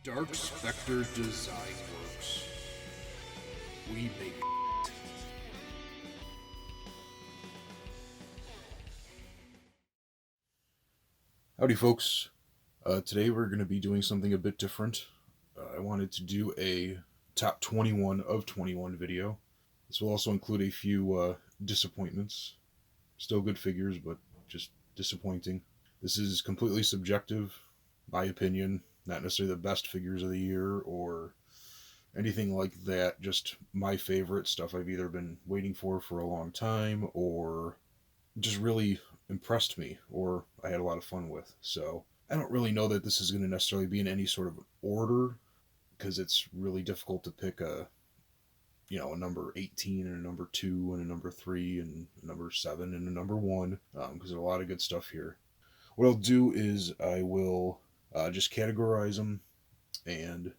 Dark Spectre Designworks. We make it. Howdy folks. Today we're going to be doing something a bit different. I wanted to do a top 21 of 21 video. This will also include a few disappointments. Still good figures, but just disappointing. This is completely subjective, my opinion. Not necessarily the best figures of the year or anything like that. Just my favorite stuff I've either been waiting for a long time or just really impressed me or I had a lot of fun with. So I don't really know that this is going to necessarily be in any sort of order because it's really difficult to pick a number 18 and a number 2 and a number 3 and a number 7 and a number 1 because there's a lot of good stuff here. What I'll do is I will just categorize them, and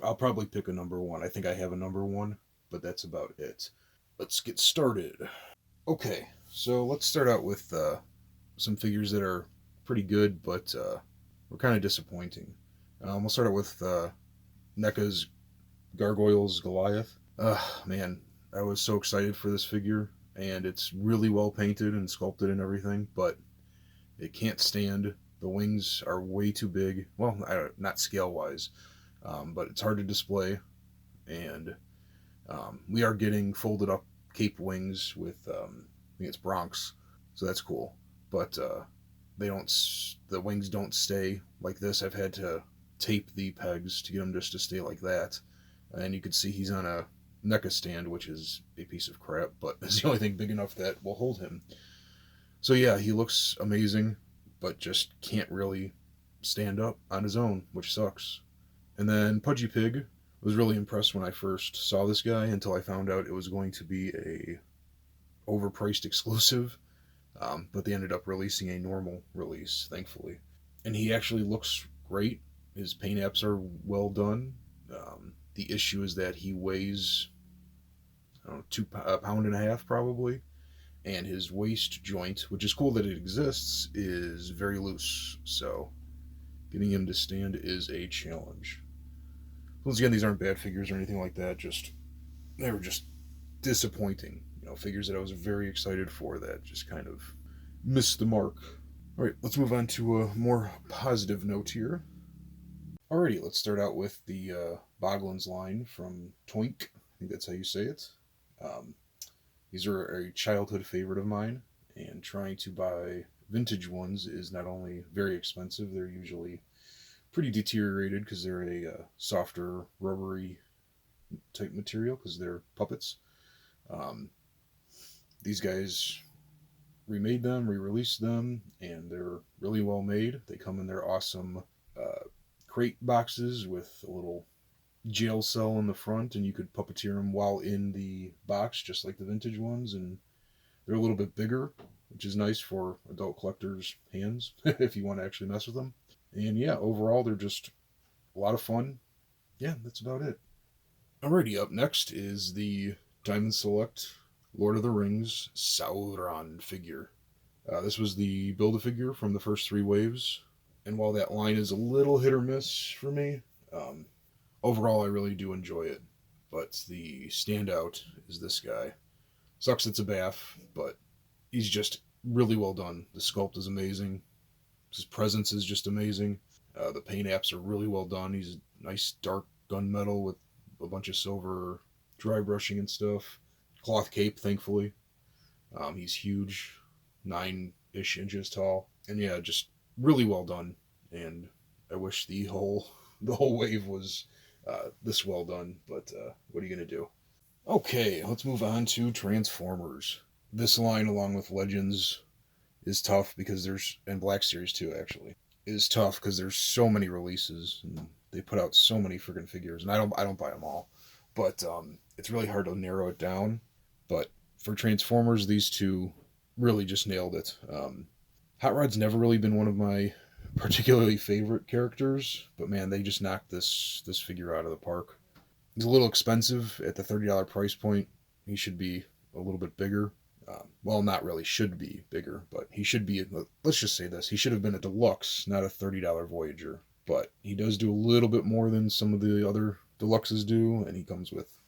I'll probably pick a number 1. I think I have a number 1, but that's about it. Let's get started. Okay, so let's start out with some figures that are pretty good, but were kind of disappointing. We'll start out with NECA's Gargoyles Goliath. Man, I was so excited for this figure, and it's really well painted and sculpted and everything, but it can't stand. The wings are way too big. Well, not scale-wise, but it's hard to display. And we are getting folded up cape wings with, I think it's Bronx, so that's cool. But the wings don't stay like this. I've had to tape the pegs to get them just to stay like that. And you can see he's on a NECA stand, which is a piece of crap, but it's the only thing big enough that will hold him. So yeah, he looks amazing, but just can't really stand up on his own, which sucks. And then Pudgy Pig, was really impressed when I first saw this guy until I found out it was going to be a overpriced exclusive, but they ended up releasing a normal release, thankfully. And he actually looks great. His paint apps are well done. The issue is that he weighs, I don't know, a pound and a half probably. And his waist joint, which is cool that it exists, is very loose. So getting him to stand is a challenge. Once again, these aren't bad figures or anything like that. They were just disappointing. Figures that I was very excited for that just kind of missed the mark. All right, let's move on to a more positive note here. Alrighty, let's start out with the Boglins line from THANX. I think that's how you say it. These are a childhood favorite of mine, and trying to buy vintage ones is not only very expensive, they're usually pretty deteriorated because they're a softer, rubbery type material because they're puppets. These guys remade them, re-released them, and they're really well made. They come in their awesome crate boxes with a little jail cell in the front, and you could puppeteer them while in the box, just like the vintage ones, and they're a little bit bigger, which is nice for adult collectors' hands if you want to actually mess with them. And yeah, overall, they're just a lot of fun. Yeah, that's about it. Alrighty, up next is the Diamond Select Lord of the Rings Sauron figure. This was the Build-A-Figure from the first 3 waves, and while that line is a little hit or miss for me, overall I really do enjoy it. But the standout is this guy. Sucks it's a bath, but he's just really well done. The sculpt is amazing. His presence is just amazing. The paint apps are really well done. He's a nice dark gunmetal with a bunch of silver dry brushing and stuff. Cloth cape, thankfully. He's huge, 9-ish inches tall. And yeah, just really well done. And I wish the whole wave was this well done, but what are you going to do? Okay, let's move on to Transformers. This line, along with Legends, is tough because and Black Series too, actually, is tough because there's so many releases and they put out so many freaking figures, and I don't buy them all, but it's really hard to narrow it down. But for Transformers, these two really just nailed it. Hot Rod's never really been one of my particularly favorite characters, but man, they just knocked this figure out of the park. He's a little expensive at the $30 price point. He should be a little bit bigger. Well, not really should be bigger, but he should be, let's just say this, he should have been a deluxe, not a $30 Voyager, but he does do a little bit more than some of the other deluxes do, and he comes with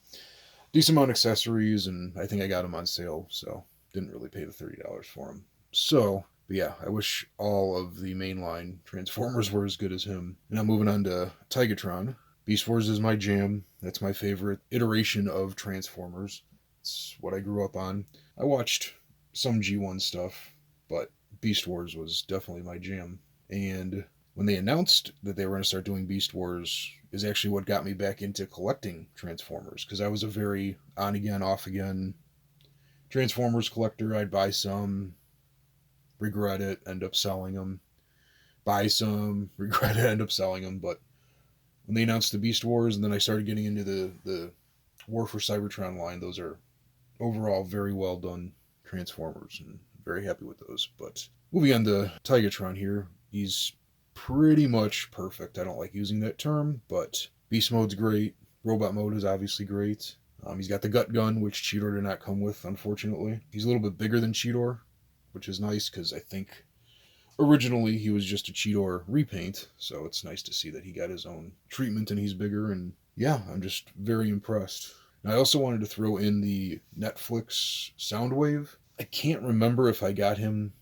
decent amount of accessories, and I think I got him on sale, so didn't really pay the $30 for him. So, but yeah, I wish all of the mainline Transformers were as good as him. Now moving on to Tigatron. Beast Wars is my jam. That's my favorite iteration of Transformers. It's what I grew up on. I watched some G1 stuff, but Beast Wars was definitely my jam. And when they announced that they were going to start doing Beast Wars is actually what got me back into collecting Transformers, because I was a very on again, off again Transformers collector. I'd buy some, regret it, end up selling them. Buy some, regret it, end up selling them. But when they announced the Beast Wars, and then I started getting into the War for Cybertron line, those are overall very well done Transformers, and very happy with those. But moving on to Tigatron here, he's pretty much perfect. I don't like using that term, but Beast Mode's great. Robot Mode is obviously great. He's got the gut gun, which Cheetor did not come with, unfortunately. He's a little bit bigger than Cheetor, which is nice, because I think originally he was just a Cheetor repaint, so it's nice to see that he got his own treatment and he's bigger, and yeah, I'm just very impressed. Now, I also wanted to throw in the Netflix Soundwave. I can't remember if I got him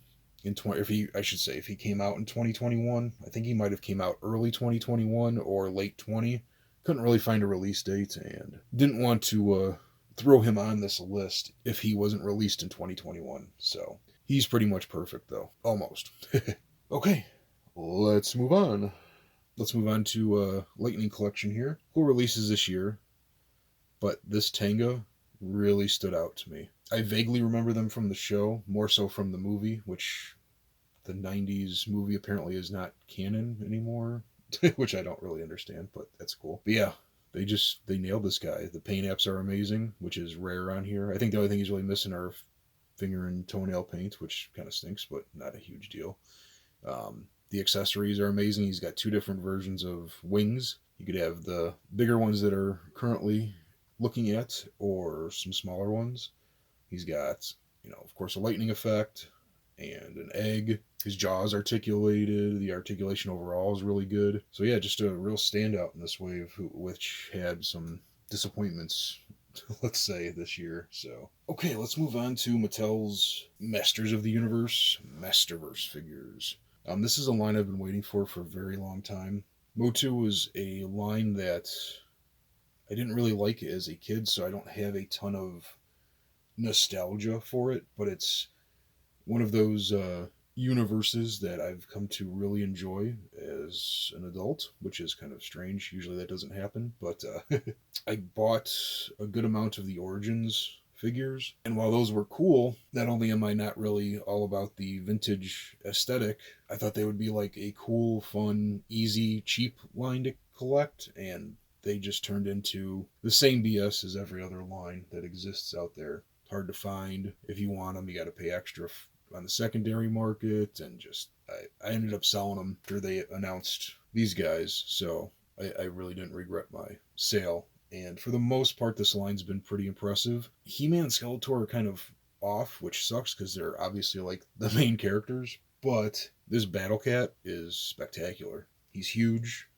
if he came out in 2021. I think he might have came out early 2021 or late 20. Couldn't really find a release date, and didn't want to throw him on this list if he wasn't released in 2021. So he's pretty much perfect, though. Almost. Okay, let's move on. Let's move on to Lightning Collection here. Cool releases this year, but this Tenga really stood out to me. I vaguely remember them from the show, more so from the movie, which the 90s movie apparently is not canon anymore, which I don't really understand, but that's cool. But yeah, they nailed this guy. The paint apps are amazing, which is rare on here. I think the only thing he's really missing are finger and toenail paint, which kind of stinks, but not a huge deal. The accessories are amazing. He's got 2 different versions of wings. You could have the bigger ones that are currently looking at, or some smaller ones. He's got, of course, a lightning effect and an egg. His jaw's articulated. The articulation overall is really good. So yeah, just a real standout in this wave, which had some disappointments, let's say, this year. So okay, let's move on to Mattel's Masters of the Universe Masterverse figures. This is a line I've been waiting for a very long time. MOTU was a line that I didn't really like as a kid, so I don't have a ton of nostalgia for it, but it's one of those universes that I've come to really enjoy as an adult, which is kind of strange. Usually that doesn't happen, but I bought a good amount of the Origins figures, and while those were cool, not only am I not really all about the vintage aesthetic, I thought they would be like a cool, fun, easy, cheap line to collect, and they just turned into the same BS as every other line that exists out there. Hard to find. If you want them, you got to pay extra on the secondary market, and just I ended up selling them after they announced these guys, so I really didn't regret my sale. And for the most part, this line's been pretty impressive. He-Man and Skeletor are kind of off, which sucks because they're obviously like the main characters, but this Battle Cat is spectacular. He's huge,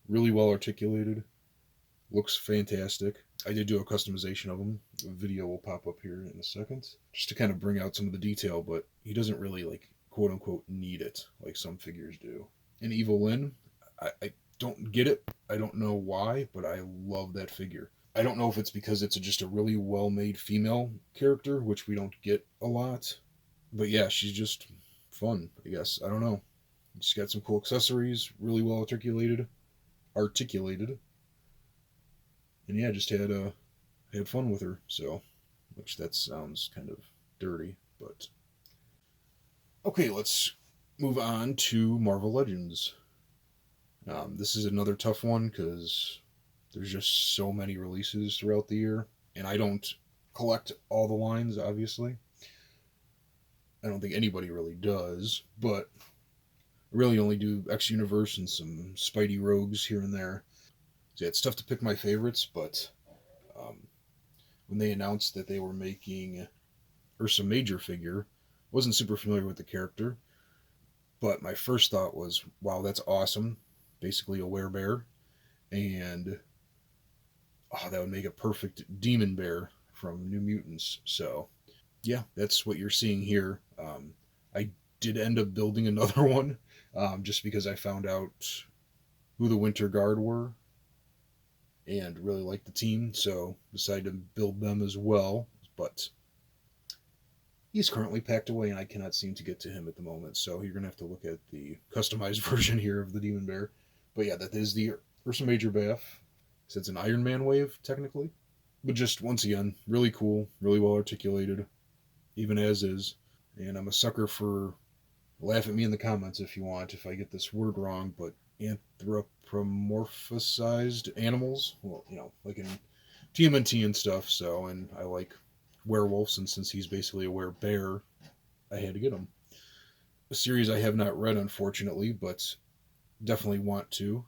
really well articulated, looks fantastic. I did do a customization of him. The video will pop up here in a second, just to kind of bring out some of the detail, but he doesn't really, like, quote unquote need it like some figures do. And Evil Lyn, I don't get it. I don't know why, but I love that figure. I don't know if it's because it's just a really well-made female character, which we don't get a lot. But yeah, she's just fun, I guess. I don't know. She's got some cool accessories, really well articulated. And yeah, just had fun with her, so, which that sounds kind of dirty, but. Okay, let's move on to Marvel Legends. This is another tough one because there's just so many releases throughout the year, and I don't collect all the lines, obviously. I don't think anybody really does, but I really only do X Universe and some Spidey Rogues here and there. So yeah, it's tough to pick my favorites, but when they announced that they were making Ursa Major figure, wasn't super familiar with the character, but my first thought was, wow, that's awesome. basically a werebear, and that would make a perfect demon bear from New Mutants. So yeah, that's what you're seeing here. I did end up building another one, just because I found out who the Winter Guard were and really liked the team, so decided to build them as well. But he's currently packed away, and I cannot seem to get to him at the moment. So you're gonna have to look at the customized version here of the Demon Bear. But yeah, that is the Ursa Major Bath. So it's an Iron Man wave technically, but just once again, really cool, really well articulated, even as is. And I'm a sucker for, laugh at me in the comments if you want if I get this word wrong, but anthropomorphized animals. Well, like in TMNT and stuff. So, and I like werewolves, and since he's basically a werebear, I had to get him. A series I have not read, unfortunately, but definitely want to,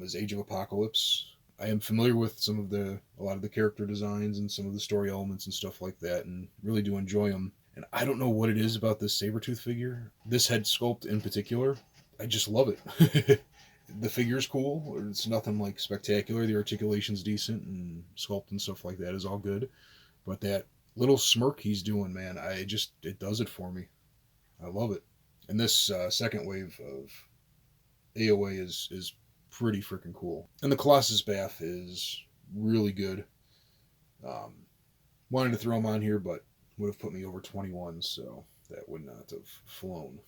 is Age of Apocalypse. I am familiar with a lot of the character designs and some of the story elements and stuff like that, and really do enjoy them. And I don't know what it is about this Sabretooth figure, this head sculpt in particular. I just love it. The figure's cool. It's nothing like spectacular. The articulation's decent, and sculpt and stuff like that is all good. But that little smirk he's doing, man, it does it for me. I love it. And this second wave of AOA is pretty freaking cool. And the Colossus Bath is really good. Wanted to throw him on here, but would have put me over 21, so that would not have flown.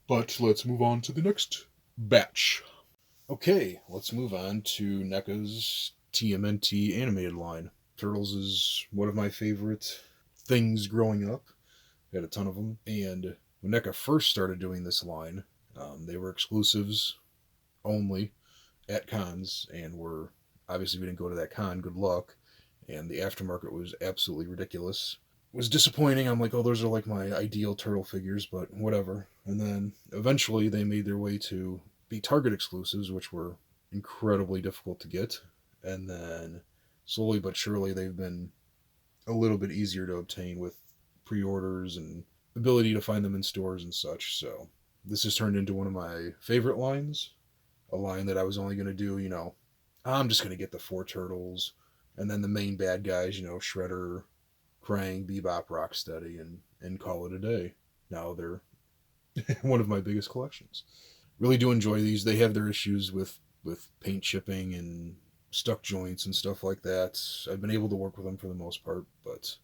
But let's move on to the next batch. Okay, let's move on to NECA's TMNT animated line. Turtles is one of my favorite things growing up. I had a ton of them. And when NECA first started doing this line, they were exclusives only at cons, and were, obviously we didn't go to that con, good luck. And the aftermarket was absolutely ridiculous. It was disappointing. I'm like, oh, those are like my ideal turtle figures, but whatever. And then eventually they made their way to be Target exclusives, which were incredibly difficult to get. And then slowly but surely they've been a little bit easier to obtain with pre-orders and ability to find them in stores and such. So this has turned into one of my favorite lines. A line that I was only going to do, I'm just going to get the 4 turtles, and then the main bad guys, Shredder, Krang, Bebop, Rocksteady, and call it a day. Now they're one of my biggest collections. Really do enjoy these. They have their issues with paint chipping and stuck joints and stuff like that. I've been able to work with them for the most part, but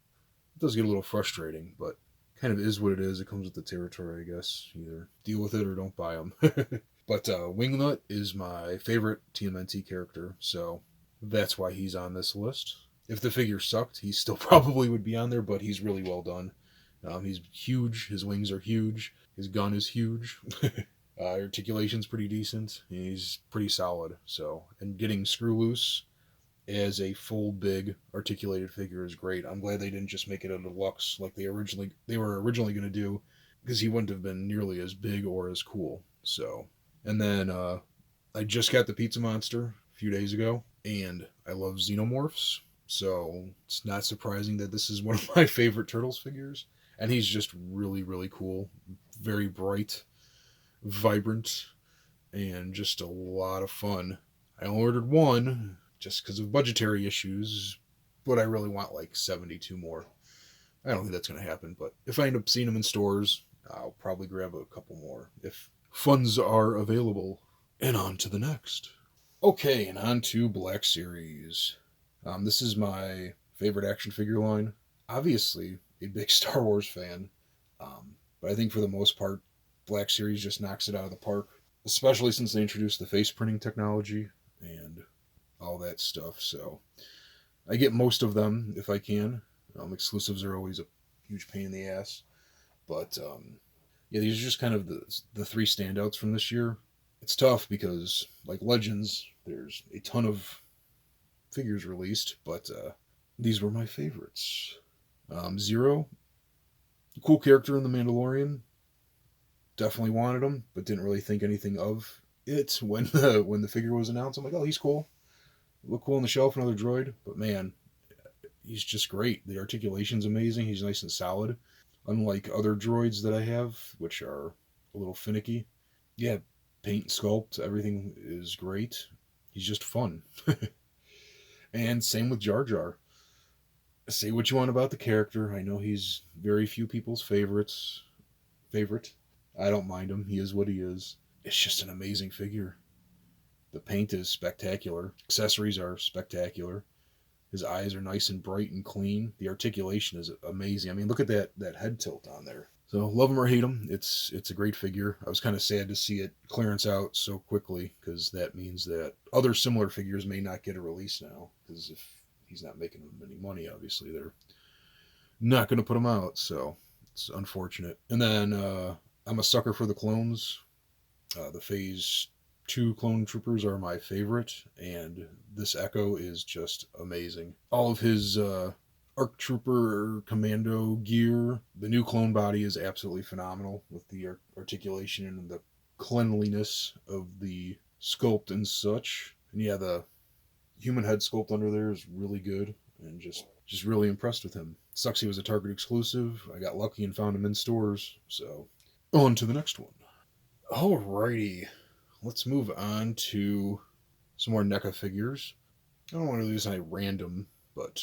it does get a little frustrating, but kind of is what it is. It comes with the territory, I guess. Either deal with it or don't buy them. But Wingnut is my favorite TMNT character, so that's why he's on this list. If the figure sucked, he still probably would be on there, but he's really well done. He's huge. His wings are huge. His gun is huge. Articulation's pretty decent. He's pretty solid. So, and getting Screw Loose as a full, big, articulated figure is great. I'm glad they didn't just make it a deluxe like they were originally going to do, because he wouldn't have been nearly as big or as cool. So, and then I just got the Pizza Monster a few days ago, and I love Xenomorphs. So it's not surprising that this is one of my favorite Turtles figures. And he's just really, really cool. Very bright, vibrant, and just a lot of fun. I only ordered one just because of budgetary issues, but I really want like 72 more. I don't think that's going to happen, but if I end up seeing them in stores, I'll probably grab a couple more if funds are available. And on to the next. Okay, and on to Black Series. This is my favorite action figure line. Obviously, a big Star Wars fan, but I think for the most part, Black Series just knocks it out of the park, especially since they introduced the face printing technology and all that stuff. So I get most of them if I can. Exclusives are always a huge pain in the ass, but yeah, these are just kind of the 3 standouts from this year. It's tough because, like Legends, there's a ton of figures released, but these were my favorites. Zero, cool character in The Mandalorian. Definitely wanted him, but didn't really think anything of it when the figure was announced. I'm like, oh, he's cool. Look cool on the shelf, another droid. But man, he's just great. The articulation's amazing. He's nice and solid. Unlike other droids that I have, which are a little finicky. Yeah, paint, sculpt, everything is great. He's just fun. And same with Jar Jar. Say what you want about the character. I know he's very few people's favorite. I don't mind him. He is what he is. It's just an amazing figure. The paint is spectacular. Accessories are spectacular. His eyes are nice and bright and clean. The articulation is amazing. I mean, look at that head tilt on there. So love him or hate him, it's a great figure. I was kind of sad to see it clearance out so quickly, because that means that other similar figures may not get a release now, because if he's not making them any money, obviously they're not going to put them out. So it's unfortunate. And then I'm a sucker for the clones. The Phase 2 clone troopers are my favorite, and this Echo is just amazing. All of his ARC Trooper Commando gear, the new clone body is absolutely phenomenal, with the articulation and the cleanliness of the sculpt and such. And yeah, the human head sculpt under there is really good, and just really impressed with him. Sucks he was a Target exclusive. I got lucky and found him in stores, so on to the next one. Alrighty, let's move on to some more NECA figures. I don't want to do this on random, but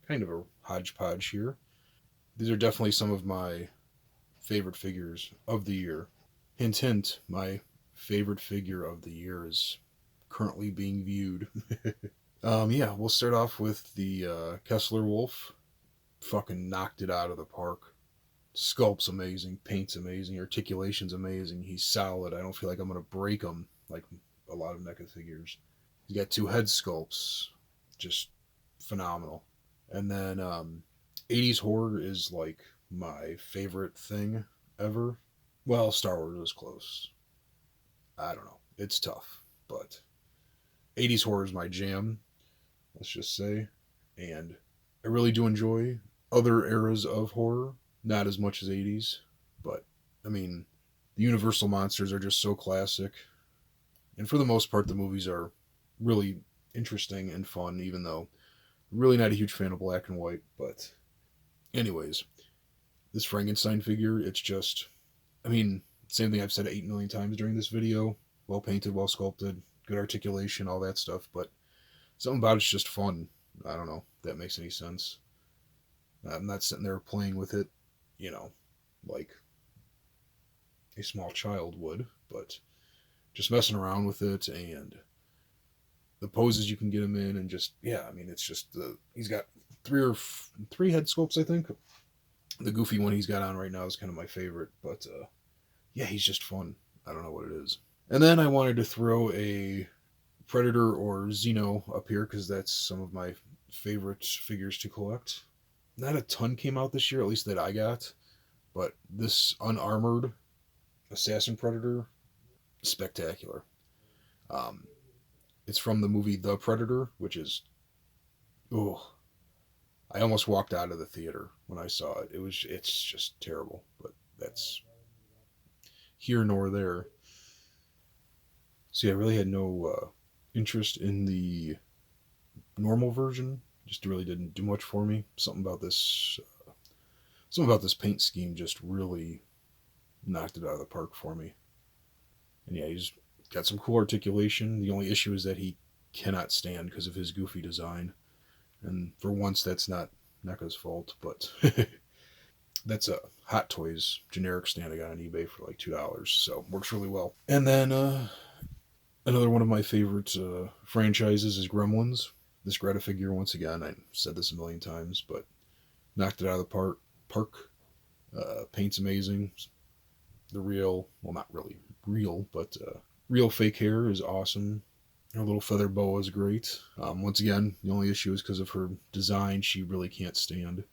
kind of a hodgepodge here. These are definitely some of my favorite figures of the year. Hint, hint, my favorite figure of the year is currently being viewed. Yeah, we'll start off with the Kessler Wolf. Fucking knocked it out of the park. Sculpt's amazing, paint's amazing, articulation's amazing. He's solid. I don't feel like I'm going to break him like a lot of NECA figures. He's got 2 head sculpts. Just phenomenal. And then 80s horror is like my favorite thing ever. Well, Star Wars is close. I don't know. It's tough. But 80s horror is my jam, let's just say. And I really do enjoy other eras of horror. Not as much as 80s. But, I mean, the Universal monsters are just so classic. And for the most part, the movies are really interesting and fun, even though I'm really not a huge fan of black and white. But anyways, this Frankenstein figure, it's just, I mean, same thing I've said 8 million times during this video. Well painted, well sculpted, good articulation, all that stuff. But something about it's just fun. I don't know if that makes any sense. I'm not sitting there playing with it, you know, like a small child would, but just messing around with it, and the poses you can get him in, and just, yeah, I mean, it's just, he's got 3 head sculpts, I think. The goofy one he's got on right now is kind of my favorite, but yeah, he's just fun. I don't know what it is. And then I wanted to throw a Predator or Xeno up here, because that's some of my favorite figures to collect. Not a ton came out this year, at least that I got, but this unarmored Assassin Predator, spectacular. It's from the movie The Predator, which is, oh, I almost walked out of the theater when I saw it. It's just terrible, but that's here nor there. See, I really had no interest in the normal version. Just really didn't do much for me. Something about this paint scheme just really knocked it out of the park for me. And yeah, he's got some cool articulation. The only issue is that he cannot stand because of his goofy design. And for once, that's not NECA's fault, but that's a Hot Toys generic stand I got on eBay for like $2, so works really well. And then another one of my favorite franchises is Gremlins. This Greta figure, once again, I said this a million times, but knocked it out of the park. Paint's amazing. The real, well, not really real, but real fake hair is awesome. Her little feather boa is great. Once again, the only issue is because of her design, she really can't stand.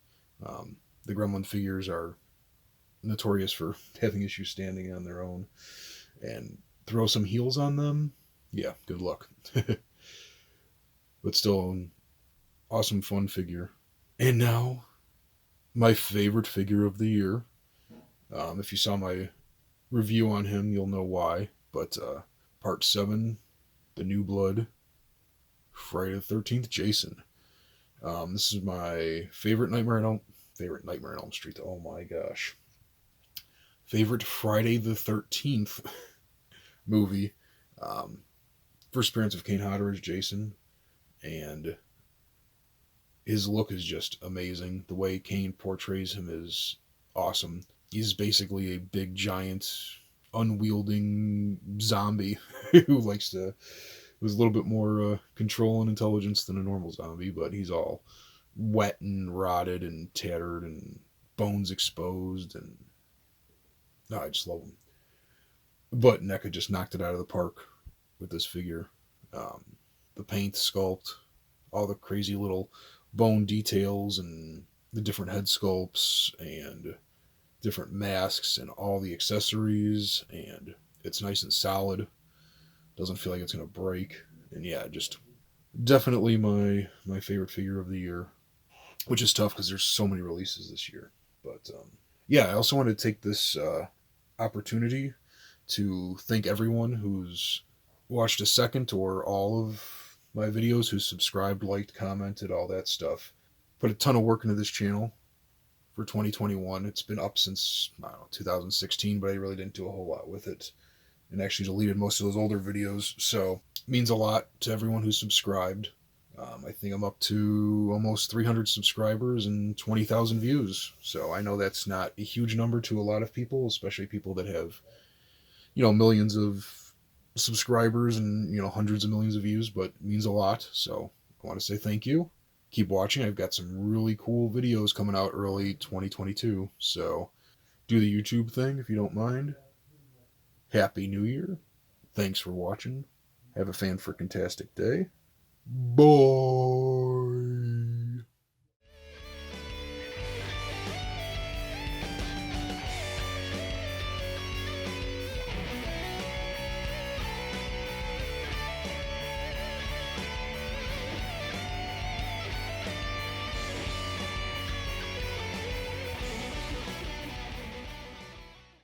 The Gremlin figures are notorious for having issues standing on their own. And throw some heels on them, yeah, good luck. But still an awesome, fun figure. And now, my favorite figure of the year. If you saw my review on him, you'll know why. But Part 7, The New Blood, Friday the 13th, Jason. This is my favorite Nightmare on Elm Street. Oh my gosh. Favorite Friday the 13th movie. First appearance of Kane Hodder as Jason, and his look is just amazing. The way Kane portrays him is awesome. He's basically a big, giant, unwielding zombie who likes to, with a little bit more control and intelligence than a normal zombie, but he's all wet and rotted and tattered and bones exposed, and no, I just love him. But NECA just knocked it out of the park with this figure. The paint, sculpt, all the crazy little bone details and the different head sculpts and different masks and all the accessories, and it's nice and solid. Doesn't feel like it's going to break. And yeah, just definitely my favorite figure of the year, which is tough because there's so many releases this year. But yeah, I also want to take this opportunity to thank everyone who's watched a second or all of my videos, who's subscribed, liked, commented, all that stuff. Put a ton of work into this channel for 2021. It's been up since, I don't know, 2016, but I really didn't do a whole lot with it, and actually deleted most of those older videos. So it means a lot to everyone who's subscribed. I think I'm up to almost 300 subscribers and 20,000 views. So I know that's not a huge number to a lot of people, especially people that have, millions of subscribers and, hundreds of millions of views, but it means a lot. So I want to say thank you. Keep watching. I've got some really cool videos coming out early 2022. So do the YouTube thing if you don't mind. Happy New Year. Thanks for watching. Have a fan-freaking-tastic day. Bye.